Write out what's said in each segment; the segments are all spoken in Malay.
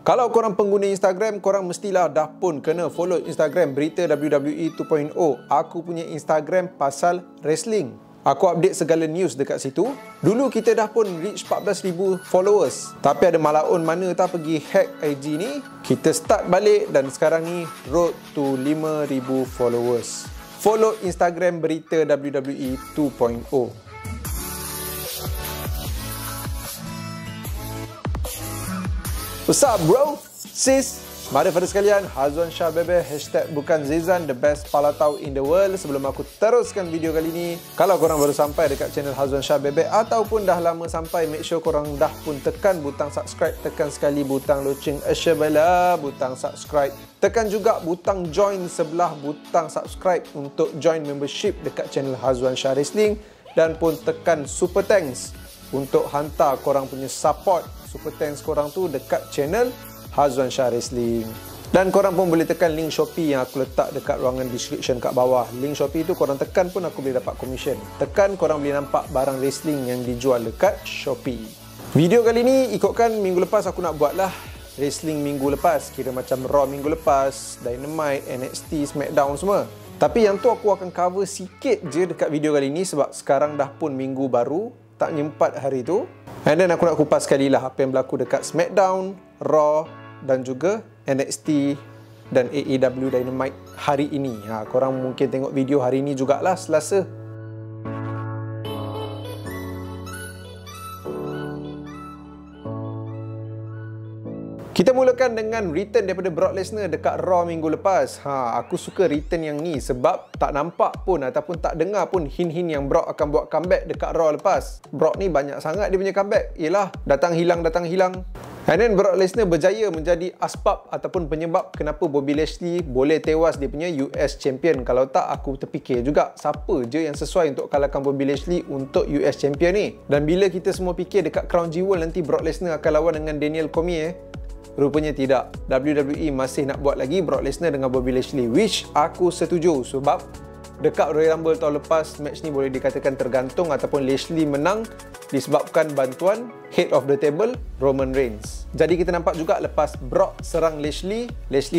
Kalau korang pengguna Instagram, korang mestilah dah pun kena follow Instagram Berita WWE 2.0. Aku punya Instagram pasal wrestling. Aku update segala news dekat situ. Dulu kita dah pun reach 14,000 followers. Tapi ada malaun mana tak pergi hack IG ni. Kita start balik dan sekarang ni road to 5,000 followers. Follow Instagram Berita WWE 2.0. What's up bro? Sis? Mari pada sekalian, Hazwan Shah Bebe, #bukan Zizan, the best palatau in the world. Sebelum aku teruskan video kali ni, kalau korang baru sampai dekat channel Hazwan Shah Bebe ataupun dah lama sampai, make sure korang dah pun tekan butang subscribe, tekan sekali butang loceng asyabala, butang subscribe. Tekan juga butang join sebelah butang subscribe untuk join membership dekat channel Hazwan Shah Wrestling, dan pun tekan super thanks untuk hantar korang punya support. Super thanks korang tu dekat channel Hazwan Shah Wrestling. Dan korang pun boleh tekan link Shopee yang aku letak dekat ruangan description kat bawah. Link Shopee tu korang tekan pun aku boleh dapat commission. Tekan, korang boleh nampak barang wrestling yang dijual dekat Shopee. Video kali ni ikutkan minggu lepas aku nak buat lah wrestling minggu lepas. Kira macam Raw minggu lepas, Dynamite, NXT, Smackdown semua. Tapi yang tu aku akan cover sikit je dekat video kali ni sebab sekarang dah pun minggu baru, tak nyempat hari tu. And then aku nak kupas sekali lah apa yang berlaku dekat Smackdown, Raw dan juga NXT dan AEW Dynamite hari ini. Korang mungkin tengok video hari ini jugalah, Selasa. Kita mulakan dengan return daripada Brock Lesnar dekat Raw minggu lepas. Aku suka return yang ni sebab tak nampak pun ataupun tak dengar pun hint-hint yang Brock akan buat comeback dekat Raw lepas. Brock ni banyak sangat dia punya comeback. Yelah, datang hilang. And then Brock Lesnar berjaya menjadi asbab ataupun penyebab kenapa Bobby Lashley boleh tewas dia punya US Champion. Kalau tak, aku terfikir juga siapa je yang sesuai untuk kalahkan Bobby Lashley untuk US Champion ni. Dan bila kita semua fikir dekat Crown Jewel nanti Brock Lesnar akan lawan dengan Daniel Cormier, rupanya tidak. WWE masih nak buat lagi Brock Lesnar dengan Bobby Lashley, which aku setuju sebab dekat Royal Rumble tahun lepas, match ni boleh dikatakan tergantung ataupun Lashley menang disebabkan bantuan head of the table Roman Reigns. Jadi kita nampak juga lepas Brock serang Lashley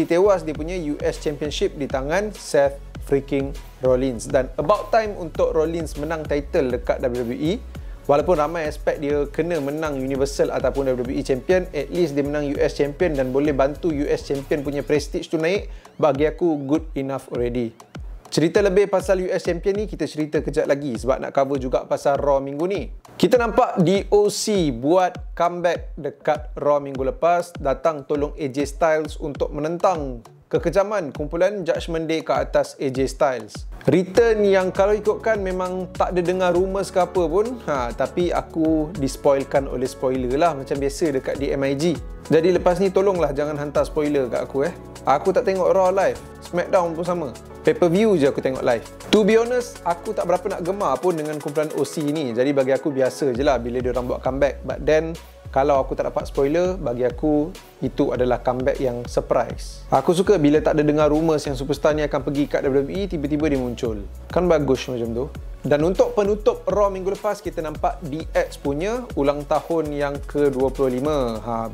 tewas dia punya US Championship di tangan Seth freaking Rollins. Dan about time untuk Rollins menang title dekat WWE. Walaupun ramai expect dia kena menang Universal ataupun WWE Champion, at least dia menang US Champion dan boleh bantu US Champion punya prestige tu naik. Bagi aku good enough already. Cerita lebih pasal US Champion ni kita cerita kejap lagi sebab nak cover juga pasal Raw minggu ni. Kita nampak DOC buat comeback dekat Raw minggu lepas, datang tolong AJ Styles untuk menentang kekejaman kumpulan Judgment Day ke atas AJ Styles. Return yang kalau ikutkan memang tak ada dengar rumours ke apa pun, tapi aku dispoilkan oleh spoiler lah macam biasa dekat DMIG. Jadi lepas ni tolonglah jangan hantar spoiler kat aku. Aku tak tengok Raw live, Smackdown pun sama. Pay-per-view je aku tengok live. To be honest, aku tak berapa nak gemar pun dengan kumpulan OC ni. Jadi bagi aku biasa je lah bila diorang buat comeback. But then, kalau aku tak dapat spoiler, bagi aku itu adalah comeback yang surprise. Aku suka bila tak ada dengar rumours yang superstar ni akan pergi kat WWE, tiba-tiba dia muncul. Kan bagus macam tu. Dan untuk penutup Raw minggu lepas, kita nampak DX punya ulang tahun yang ke-25.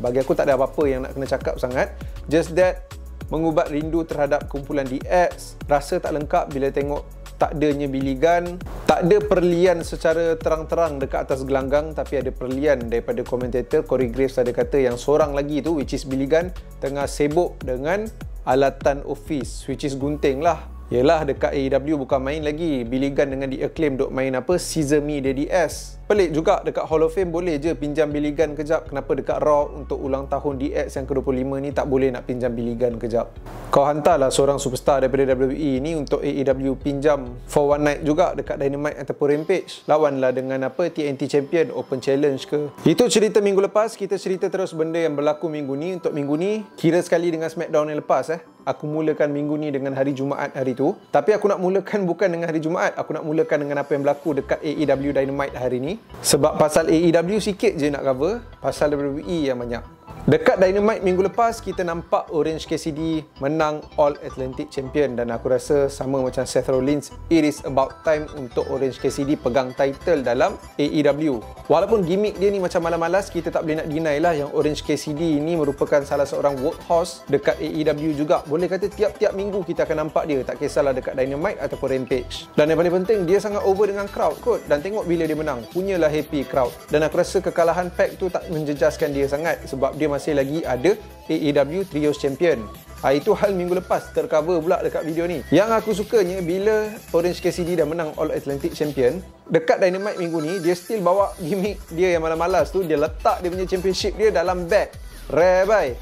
Bagi aku tak ada apa-apa yang nak kena cakap sangat. Just that, mengubat rindu terhadap kumpulan DX. Rasa tak lengkap bila tengok tak adanya Billy Gunn, tak ada perlian secara terang-terang dekat atas gelanggang, tapi ada perlian daripada komentator. Corey Graves ada kata yang seorang lagi tu, which is Billy Gunn, tengah sibuk dengan alatan office, which is gunting lah. Yelah, dekat AEW bukan main lagi. Billy Gunn dengan The Acclaim duk main apa, Caesar Me Daddy S. Pelik juga, dekat Hall of Fame boleh je pinjam Billy Gunn kejap. Kenapa dekat Raw untuk ulang tahun DX yang ke-25 ni tak boleh nak pinjam Billy Gunn kejap? Kau hantarlah seorang superstar daripada WWE ni untuk AEW pinjam for one night juga dekat Dynamite ataupun Rampage. Lawanlah dengan apa, TNT Champion, Open Challenge ke. Itu cerita minggu lepas. Kita cerita terus benda yang berlaku minggu ni. Untuk minggu ni, kira sekali dengan Smackdown yang lepas. Aku mulakan minggu ni dengan hari Jumaat hari tu. Tapi aku nak mulakan bukan dengan hari Jumaat. Aku nak mulakan dengan apa yang berlaku dekat AEW Dynamite hari ni. Sebab pasal AEW sikit je nak cover, pasal WWE yang banyak. Dekat Dynamite minggu lepas, kita nampak Orange Cassidy menang All Atlantic Champion dan aku rasa sama macam Seth Rollins, it is about time untuk Orange Cassidy pegang title dalam AEW. Walaupun gimmick dia ni macam malas-malas, kita tak boleh nak deny lah yang Orange Cassidy ni merupakan salah seorang workhorse dekat AEW juga. Boleh kata tiap-tiap minggu kita akan nampak dia, tak kisahlah dekat Dynamite ataupun Rampage. Dan yang paling penting, dia sangat over dengan crowd kot, dan tengok bila dia menang, punyalah happy crowd. Dan aku rasa kekalahan Pac tu tak menjejaskan dia sangat sebab dia masih lagi ada AEW Trios Champion. Itu hal minggu lepas, tercover pula dekat video ni. Yang aku sukanya bila Orange Cassidy dah menang All Atlantic Champion, dekat Dynamite minggu ni dia still bawa gimmick dia yang malas-malas tu, dia letak dia punya championship dia dalam bag. Rare bye.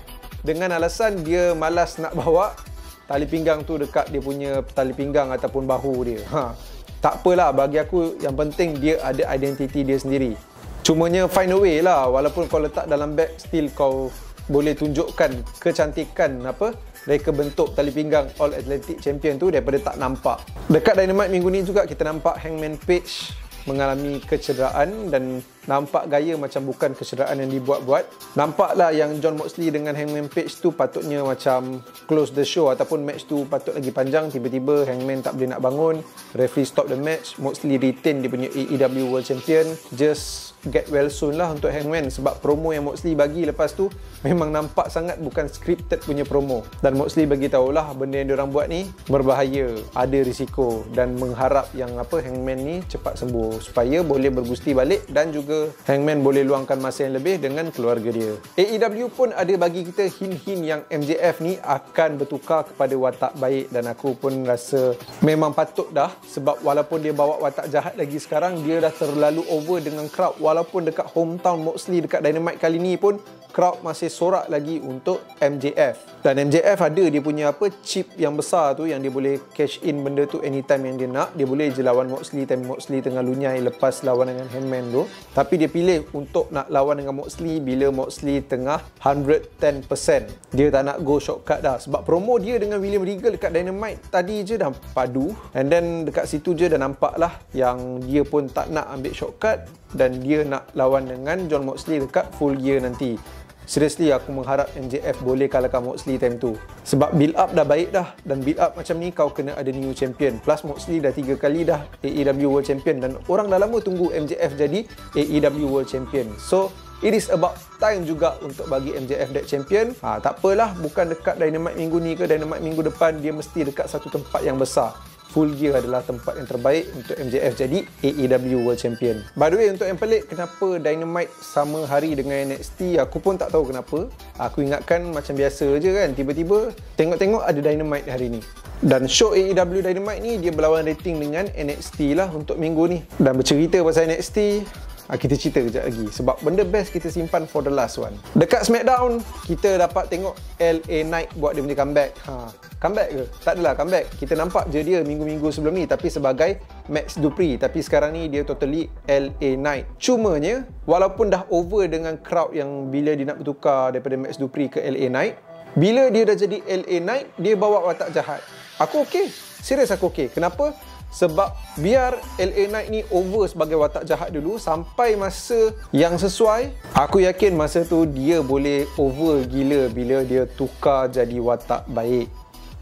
Dengan alasan dia malas nak bawa tali pinggang tu dekat dia punya tali pinggang ataupun bahu dia. Tak apalah, bagi aku yang penting dia ada identiti dia sendiri. Cumanya find a way lah, walaupun kau letak dalam bag, still kau boleh tunjukkan kecantikan reka bentuk tali pinggang All Atlantic Champion tu daripada tak nampak. Dekat Dynamite minggu ni juga kita nampak Hangman Page mengalami kecederaan dan nampak gaya macam bukan kecederaan yang dibuat-buat. Nampaklah yang Jon Moxley dengan Hangman Page tu patutnya macam close the show ataupun match tu patut lagi panjang. Tiba-tiba Hangman tak boleh nak bangun, referee stop the match, Moxley retain dia punya AEW World Champion. Just get well soon lah untuk Hangman sebab promo yang Moxley bagi lepas tu memang nampak sangat bukan scripted punya promo. Dan Moxley bagi tahulah benda yang diorang buat ni berbahaya, ada risiko, dan mengharap yang Hangman ni cepat sembuh supaya boleh bergusti balik dan juga Hangman boleh luangkan masa yang lebih dengan keluarga dia. AEW pun ada bagi kita hint-hint yang MJF ni akan bertukar kepada watak baik, dan aku pun rasa memang patut dah sebab walaupun dia bawa watak jahat lagi sekarang, dia dah terlalu over dengan crowd. Walaupun dekat hometown Moxley dekat Dynamite kali ni pun crowd masih sorak lagi untuk MJF. Dan MJF ada dia punya chip yang besar tu yang dia boleh cash in benda tu anytime yang dia nak. Dia boleh je lawan Moxley time Moxley tengah lunyai lepas lawan dengan Hangman tu. Tapi dia pilih untuk nak lawan dengan Moxley bila Moxley tengah 110%. Dia tak nak go shortcut dah sebab promo dia dengan William Regal dekat Dynamite tadi je dah padu, and then dekat situ je dah nampak lah yang dia pun tak nak ambil shortcut dan dia nak lawan dengan Jon Moxley dekat Full Gear nanti. Seriously, aku mengharap MJF boleh kalahkan Moxley time tu. Sebab build up dah baik dah, dan build up macam ni kau kena ada new champion. Plus Moxley dah 3 kali dah AEW World Champion dan orang dah lama tunggu MJF jadi AEW World Champion. So it is about time juga untuk bagi MJF that champion. Tak apalah, bukan dekat Dynamite minggu ni ke Dynamite minggu depan, dia mesti dekat satu tempat yang besar. Full Gear adalah tempat yang terbaik untuk MJF jadi AEW World Champion. By the way, untuk yang pelik kenapa Dynamite sama hari dengan NXT, aku pun tak tahu kenapa. Aku ingatkan macam biasa je kan, tiba-tiba tengok-tengok ada Dynamite hari ni. Dan show AEW Dynamite ni dia berlawan rating dengan NXT lah untuk minggu ni. Dan bercerita pasal NXT, kita cerita kejap lagi sebab benda best kita simpan for the last one. Dekat SmackDown, kita dapat tengok LA Knight buat dia punya comeback. Comeback ke? Tak adalah comeback. Kita nampak je dia minggu-minggu sebelum ni tapi sebagai Max Dupri, tapi sekarang ni dia totally LA Knight. Cumanya walaupun dah over dengan crowd yang bila dia nak bertukar daripada Max Dupri ke LA Knight, bila dia dah jadi LA Knight, dia bawa watak jahat. Aku okey. Serius aku okey. Kenapa? Sebab biar LA Knight ni over sebagai watak jahat dulu sampai masa yang sesuai, aku yakin masa tu dia boleh over gila bila dia tukar jadi watak baik.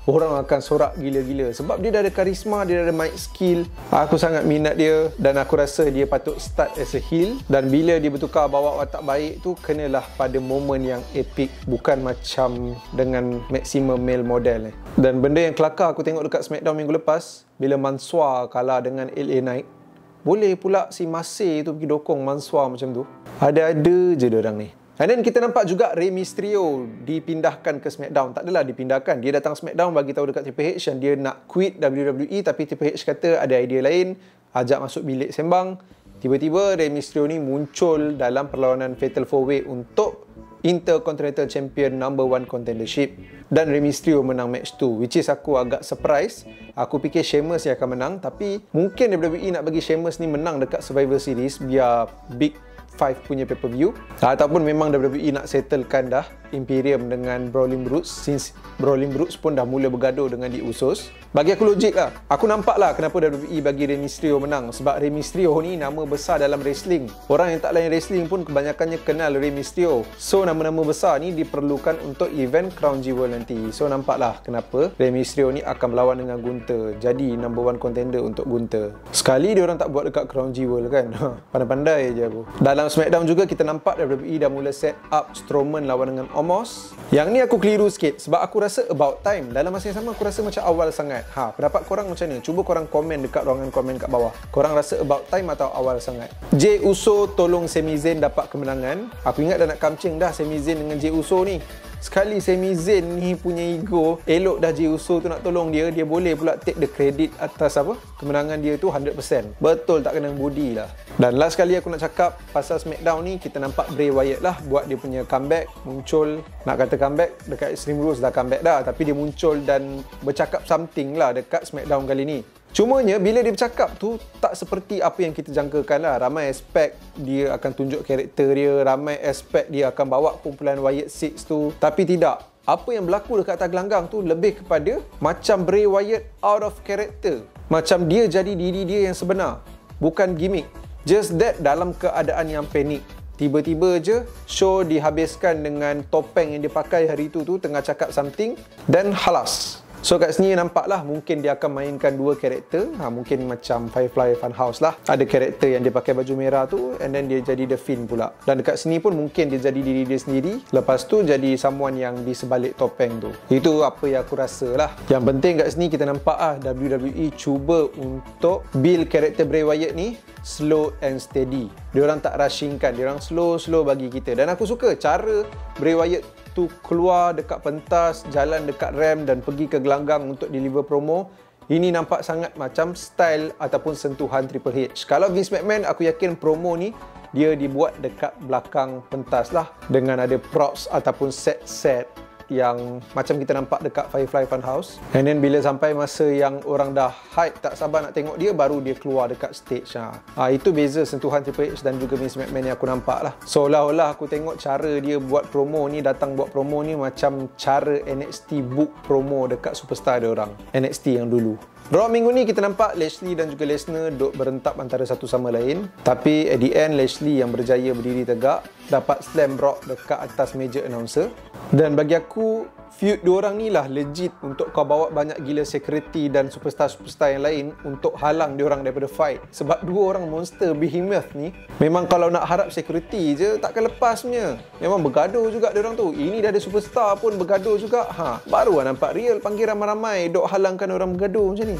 Orang akan sorak gila-gila sebab dia dah ada karisma, dia dah ada mic skill. Aku sangat minat dia dan aku rasa dia patut start as a heel, dan bila dia bertukar bawa watak baik tu kenalah pada momen yang epic, bukan macam dengan maximum male model. Dan benda yang kelakar aku tengok dekat SmackDown minggu lepas, bila Mansoor kalah dengan LA Knight, boleh pula si Masih tu pergi dokong Mansoor macam tu. Ada-ada je diorang ni. And then kita nampak juga Rey Mysterio dipindahkan ke SmackDown. Tak adalah dipindahkan, dia datang SmackDown bagi tahu dekat Triple H yang dia nak quit WWE, tapi Triple H kata ada idea lain, ajak masuk bilik sembang. Tiba-tiba Rey Mysterio ni muncul dalam perlawanan Fatal 4-Way untuk Intercontinental Champion No. 1 Contendership, dan Rey Mysterio menang match tu, which is aku agak surprise. Aku fikir Sheamus yang akan menang, tapi mungkin WWE nak bagi Sheamus ni menang dekat Survivor Series biar Big 5 punya pay-per-view, ataupun memang WWE nak settlekan dah Imperium dengan Brawling Brutes, since Brawling Brutes pun dah mula bergaduh dengan The Usos. Bagi aku logik lah. Aku nampak lah kenapa WWE bagi Rey Mysterio menang. Sebab Rey Mysterio ni nama besar dalam wrestling. Orang yang tak lain wrestling pun kebanyakannya kenal Rey Mysterio. So nama-nama besar ni diperlukan untuk event Crown Jewel nanti. So nampaklah kenapa Rey Mysterio ni akan berlawan dengan Gunther. Jadi number one contender untuk Gunther. Sekali dia orang tak buat dekat Crown Jewel kan. Pandai-pandai je aku. Dalam SmackDown juga kita nampak WWE dah mula set up Strowman lawan dengan Omos. Yang ni aku keliru sikit sebab aku rasa about time. Dalam masa yang sama aku rasa macam awal sangat. Pendapat korang macam mana? Cuba korang komen dekat ruangan komen kat bawah. Korang rasa about time atau awal sangat? Jey Uso tolong Sami Zayn dapat kemenangan. Aku ingat dah nak kamcing dah Sami Zayn dengan Jey Uso ni. Sekali Sami Zayn ni punya ego, elok dah Jey Uso tu nak tolong dia, dia boleh pula take the credit atas apa? Kemenangan dia tu 100%. Betul tak kena budi lah. Dan last kali aku nak cakap pasal SmackDown ni, kita nampak Bray Wyatt lah buat dia punya comeback, muncul, nak kata comeback dekat Extreme Rules dah comeback dah, tapi dia muncul dan bercakap something lah dekat SmackDown kali ni. Cumanya bila dia bercakap tu tak seperti apa yang kita jangkakan lah. Ramai aspek dia akan tunjuk karakter dia, ramai aspek dia akan bawa kumpulan Wyatt Six tu. Tapi tidak. Apa yang berlaku dekat atas gelanggang tu lebih kepada macam Bray Wyatt out of character. Macam dia jadi diri dia yang sebenar. Bukan gimmick. Just that dalam keadaan yang panik. Tiba-tiba je show dihabiskan dengan topeng yang dia pakai hari tu tengah cakap something dan halas. So kat sini nampaklah mungkin dia akan mainkan dua karakter. Mungkin macam Firefly Funhouse lah. Ada karakter yang dia pakai baju merah tu and then dia jadi The Fiend pula. Dan dekat sini pun mungkin dia jadi diri dia sendiri. Lepas tu jadi someone yang di sebalik topeng tu. Itu apa yang aku rasa lah. Yang penting kat sini kita nampak WWE cuba untuk build karakter Bray Wyatt ni slow and steady. Diorang tak rushingkan. Diorang slow bagi kita. Dan aku suka cara Bray Wyatt tu keluar dekat pentas, jalan dekat ramp dan pergi ke gelanggang untuk deliver promo. Ini nampak sangat macam style ataupun sentuhan Triple H. Kalau Vince McMahon, aku yakin promo ni dia dibuat dekat belakang pentas lah. Dengan ada props ataupun set-set yang macam kita nampak dekat Firefly Funhouse. And then bila sampai masa yang orang dah hype, tak sabar nak tengok dia, baru dia keluar dekat stage. Itu beza sentuhan Triple H dan juga Vince McMahon yang aku nampak lah. Seolah-olah aku tengok cara dia buat promo ni, datang buat promo ni macam cara NXT book promo dekat superstar dia orang, NXT yang dulu. Raw minggu ni kita nampak Lashley dan juga Lesnar duk berentap antara satu sama lain. Tapi at the end Lashley yang berjaya berdiri tegak, dapat slam Brock dekat atas meja announcer. Dan bagi aku feud diorang ni lah legit untuk kau bawa banyak gila security dan superstar-superstar yang lain untuk halang diorang daripada fight. Sebab dua orang monster behemoth ni memang kalau nak harap security je takkan lepas punya. Memang bergaduh juga diorang tu. Ini dah ada superstar pun bergaduh juga. Baru lah nampak real panggil ramai-ramai duk halangkan orang bergaduh macam ni.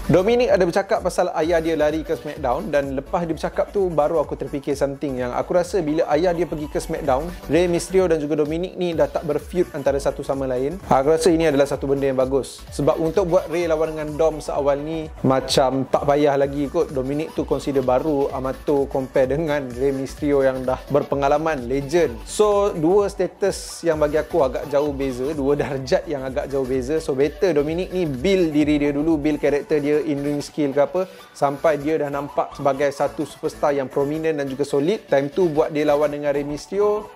Dominic ada bercakap pasal ayah dia lari ke SmackDown dan lepas dia bercakap tu baru aku terfikir something yang aku rasa bila ayah dia pergi ke SmackDown, Rey Mysterio dan juga Dominic ni dah tak berfeud antara satu sama lain. Aku rasa ini adalah satu benda yang bagus. Sebab untuk buat Rey lawan dengan Dom seawal ni macam tak payah lagi kot. Dominic tu consider baru amatur compare dengan Rey Mysterio yang dah berpengalaman, legend. So dua status yang bagi aku agak jauh beza, dua darjat yang agak jauh beza. So better Dominic ni build diri dia dulu, build karakter dia, in-ring skill ke apa, sampai dia dah nampak sebagai satu superstar yang prominent dan juga solid. Time tu buat dia lawan dengan Rey Mysterio,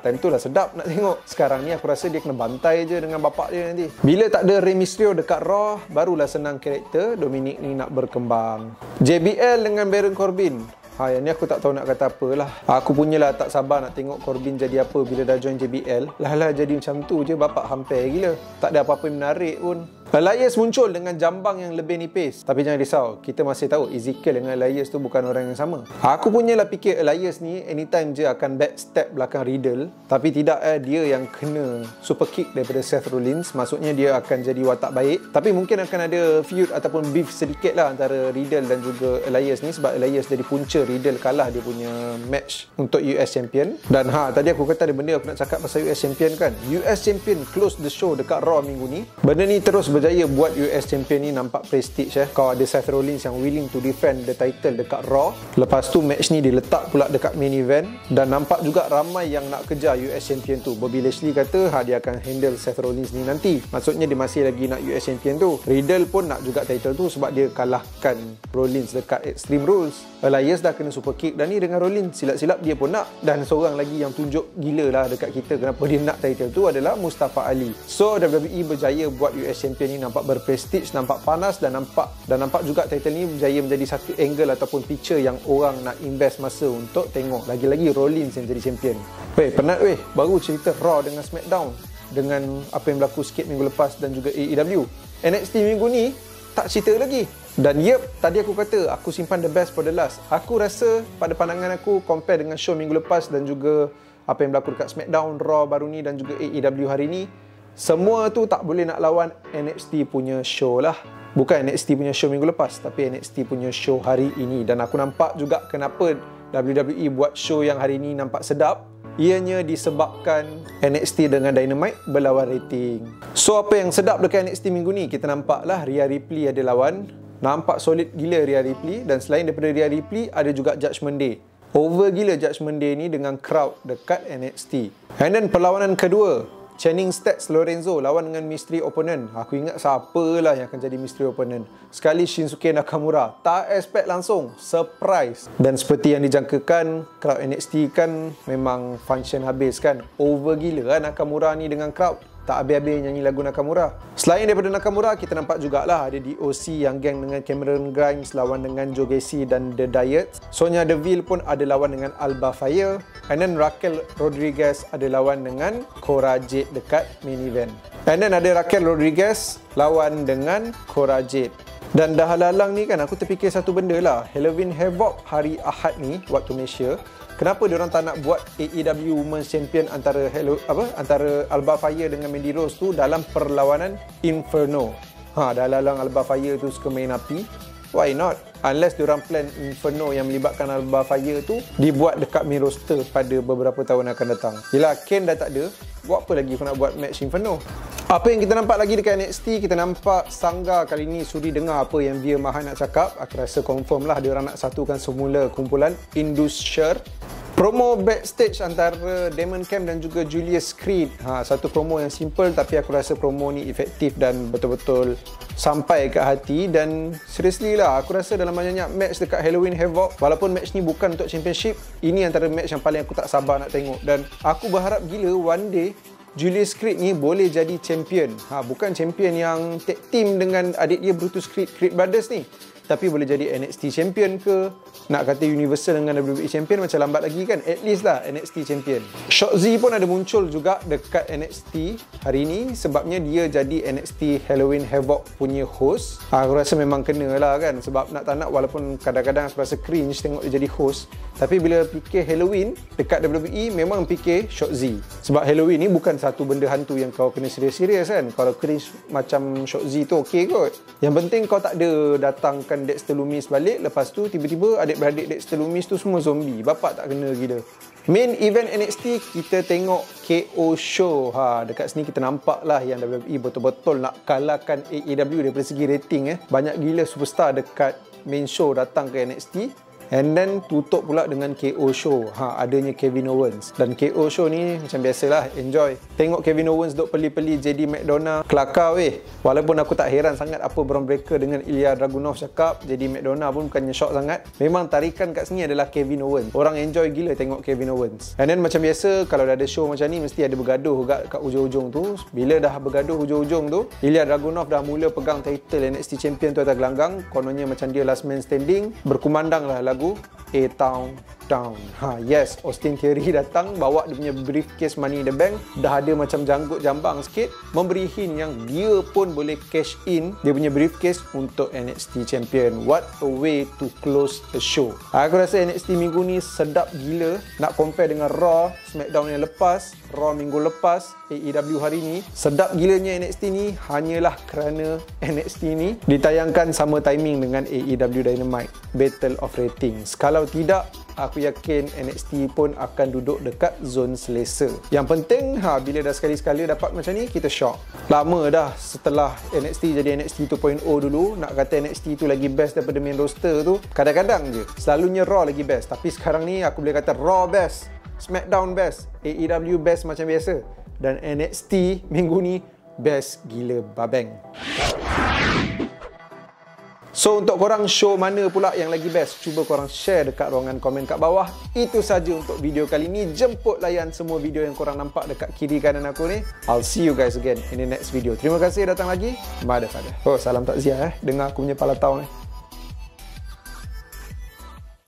time tu lah sedap nak tengok. Sekarang ni aku rasa dia kena bantai je dengan bapak dia nanti. Bila tak ada Rey Mysterio dekat Raw, barulah senang karakter Dominic ni nak berkembang. JBL dengan Baron Corbin, yang ni aku tak tahu nak kata apa lah. Aku punyalah tak sabar nak tengok Corbin jadi apa bila dah join JBL. Lah jadi macam tu je, bapak hampir gila. Tak ada apa-apa yang menarik pun. Elias muncul dengan jambang yang lebih nipis. Tapi jangan risau, kita masih tahu Ezekiel dengan Elias tu bukan orang yang sama. Aku punyalah fikir Elias ni anytime je akan backstep belakang Riddle. Tapi tidak, dia yang kena super kick daripada Seth Rollins. Maksudnya dia akan jadi watak baik. Tapi mungkin akan ada feud ataupun beef sedikit lah antara Riddle dan juga Elias ni. Sebab Elias jadi punca Riddle kalah dia punya match untuk US Champion. Dan tadi aku kata ada benda aku nak cakap pasal US Champion kan. US Champion close the show dekat Raw minggu ni. Benda ni terus berjaya buat US Champion ni nampak prestige Kau ada Seth Rollins yang willing to defend the title dekat Raw. Lepas tu match ni diletak pula dekat main event. Dan nampak juga ramai yang nak kejar US Champion tu. Bobby Lashley kata dia akan handle Seth Rollins ni nanti. Maksudnya dia masih lagi nak US Champion tu. Riddle pun nak juga title tu sebab dia kalahkan Rollins dekat Extreme Rules. Elias dah kena super kick dan ni dengan Rollins silap-silap dia pun nak. Dan seorang lagi yang tunjuk gila lah dekat kita kenapa dia nak title tu adalah Mustafa Ali. So WWE berjaya buat US Champion ni nampak berprestige, nampak panas dan nampak juga title ni berjaya menjadi satu angle ataupun picture yang orang nak invest masa untuk tengok. Lagi-lagi Rollins yang jadi champion. Penat baru cerita Raw dengan SmackDown dengan apa yang berlaku sikit minggu lepas dan juga AEW. NXT minggu ni tak cerita lagi. Dan tadi aku kata aku simpan the best for the last. Aku rasa pada pandangan aku compare dengan show minggu lepas dan juga apa yang berlaku dekat SmackDown, Raw baru ni dan juga AEW hari ni, semua tu tak boleh nak lawan NXT punya show lah. Bukan NXT punya show minggu lepas, tapi NXT punya show hari ini. Dan aku nampak juga kenapa WWE buat show yang hari ni nampak sedap. Ianya disebabkan NXT dengan Dynamite berlawan rating. So apa yang sedap dekat NXT minggu ni? Kita nampak lah Rhea Ripley ada lawan. Nampak solid gila Rhea Ripley. Dan selain daripada Rhea Ripley, ada juga Judgment Day. Over gila Judgment Day ni dengan crowd dekat NXT. And then perlawanan kedua, Channing Stacks Lorenzo lawan dengan mystery opponent. Aku ingat siapalah yang akan jadi mystery opponent. Sekali Shinsuke Nakamura. Tak expect langsung. Surprise. Dan seperti yang dijangkakan, crowd NXT kan memang function habis kan. Over gila kan Nakamura ni dengan crowd. Tak habis-habis nyanyi lagu Nakamura. Selain daripada Nakamura, kita nampak jugalah ada DOC yang geng dengan Cameron Grimes lawan dengan Joe Gacy dan The Diet. Sonya Deville pun ada lawan dengan Alba Fire. And then Raquel Rodriguez ada lawan dengan Cora Jade dekat main event. And then ada Raquel Rodriguez lawan dengan Cora Jade. Dan dah halang ni kan aku terfikir satu benda lah. Halloween Havoc hari Ahad ni waktu Malaysia. Kenapa diorang tak nak buat AEW Women's Champion antara Alba Fire dengan Mandy Rose tu dalam perlawanan Inferno? Dah lalang Alba Fire tu suka main api. Why not? Unless diorang plan Inferno yang melibatkan Alba Fire tu dibuat dekat main roster pada beberapa tahun akan datang. Yelah, Kane dah tak ada. Buat apa lagi aku nak buat match Inferno? Apa yang kita nampak lagi dekat NXT, kita nampak Sangha kali ni sudi dengar apa yang Veer Mahan nak cakap. Aku rasa confirm lah diorang nak satukan semula kumpulan Indusher. Promo backstage antara Damon Camp dan juga Julius Creed. Satu promo yang simple tapi aku rasa promo ni efektif dan betul-betul sampai ke hati. Dan seriously lah, aku rasa dalam banyak match dekat Halloween Havoc, walaupun match ni bukan untuk championship, ini antara match yang paling aku tak sabar nak tengok. Dan aku berharap gila one day Julius Creed ni boleh jadi champion. Bukan champion yang tag team dengan adik dia Brutus Creed, Creed Brothers ni, tapi boleh jadi NXT champion ke, nak kata Universal dengan WWE champion macam lambat lagi kan. At least lah NXT champion. Shotzi pun ada muncul juga dekat NXT hari ni, sebabnya dia jadi NXT Halloween Havoc punya host. Aku rasa memang kena lah kan, sebab nak tak nak, walaupun kadang-kadang aku rasa cringe tengok dia jadi host, tapi bila fikir Halloween dekat WWE memang fikir Shotzi. Sebab Halloween ni bukan satu benda hantu yang kau kena serius-serius kan. Kalau cringe macam Shotzi tu okey kot. Yang penting kau tak ada datangkan Dexter Lumis balik, lepas tu tiba-tiba adik-beradik Dexter Lumis tu semua zombie. Bapak tak kena gila. Main event NXT kita tengok KO Show. Dekat sini kita nampak lah yang WWE betul-betul nak kalahkan AEW daripada segi rating. Banyak gila superstar dekat main show datang ke NXT. And then tutup pula dengan KO Show. Adanya Kevin Owens. Dan KO Show ni macam biasalah, enjoy. Tengok Kevin Owens duk peli-peli JD McDonough. Kelakar weh. Walaupun aku tak heran sangat apa Braun Breaker dengan Ilya Dragunov cakap, JD McDonough pun bukannya shock sangat. Memang tarikan kat sini adalah Kevin Owens. Orang enjoy gila tengok Kevin Owens. And then macam biasa, kalau dah ada show macam ni, mesti ada bergaduh kat ujung-ujung tu. Bila dah bergaduh ujung-ujung tu, Ilya Dragunov dah mula pegang title NXT Champion tu atas gelanggang. Kononnya macam dia last man standing. Berkumandang lah lagu A-Town Down. Yes, Austin Theory datang bawa dia punya briefcase Money in the Bank. Dah ada macam janggut jambang sikit, memberi hint yang dia pun boleh cash in dia punya briefcase untuk NXT Champion. What a way to close the show. Aku rasa NXT minggu ni sedap gila. Nak compare dengan Raw, SmackDown yang lepas, Raw minggu lepas, AEW hari ni. Sedap gilanya NXT ni hanyalah kerana NXT ni ditayangkan sama timing dengan AEW Dynamite Battle of Ratings. Kalau tidak, aku yakin NXT pun akan duduk dekat zon selesa. Yang penting, bila dah sekali-sekala dapat macam ni, kita shock. Lama dah setelah NXT jadi NXT 2.0 dulu, nak kata NXT tu lagi best daripada main roster tu, kadang-kadang je. Selalunya Raw lagi best. Tapi sekarang ni aku boleh kata Raw best, SmackDown best, AEW best macam biasa. Dan NXT minggu ni best gila babeng. So untuk korang, show mana pula yang lagi best? Cuba korang share dekat ruangan komen kat bawah. Itu saja untuk video kali ni. Jemput layan semua video yang korang nampak dekat kiri kanan aku ni. I'll see you guys again in the next video. Terima kasih datang lagi. Motherfather. Oh, salam takziah dengar aku punya palatau ni.